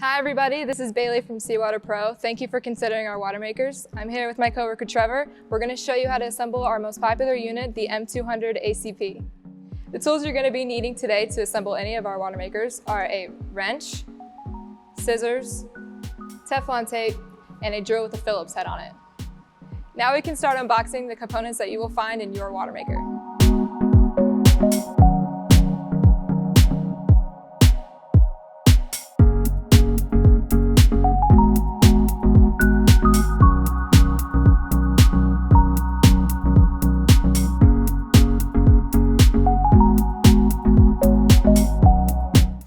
Hi everybody, this is Bailey from SeaWater Pro. Thank you for considering our WaterMakers. I'm here with my coworker Trevor. We're going to show you how to assemble our most popular unit, the M200 ACP. The tools you're going to be needing today to assemble any of our WaterMakers are a wrench, scissors, Teflon tape, and a drill with a Phillips head on it. Now we can start unboxing the components that you will find in your WaterMaker.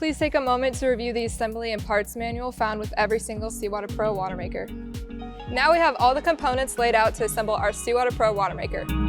Please take a moment to review the assembly and parts manual found with every single SeaWater Pro WaterMaker. Now we have all the components laid out to assemble our SeaWater Pro WaterMaker.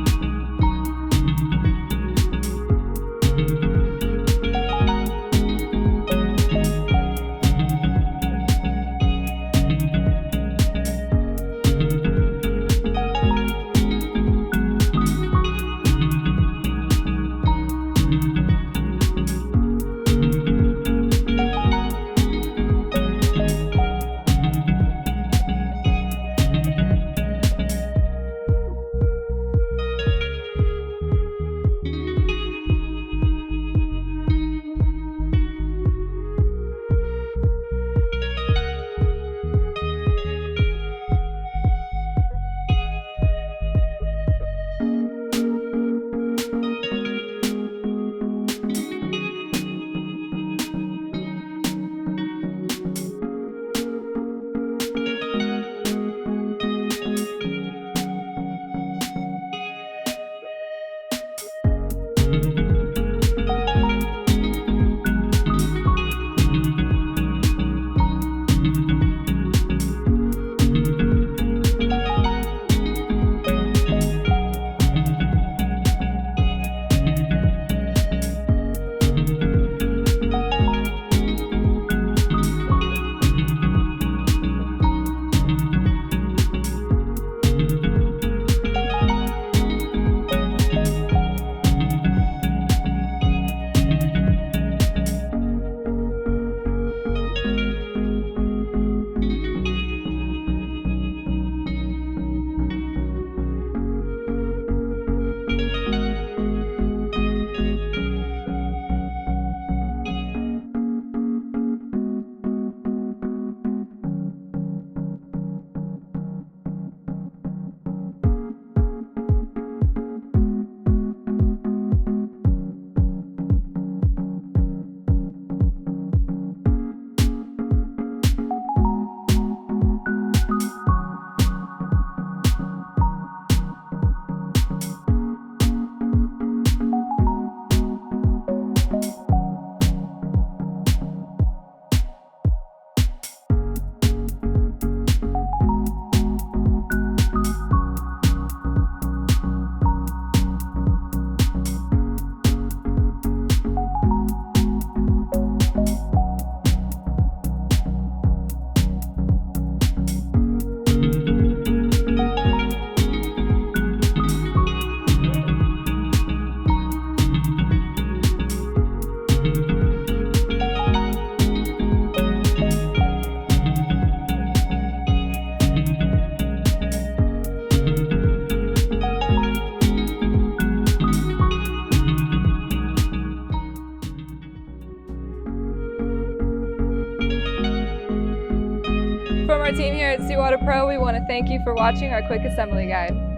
From our team here at SeaWater Pro, we want to thank you for watching our quick assembly guide.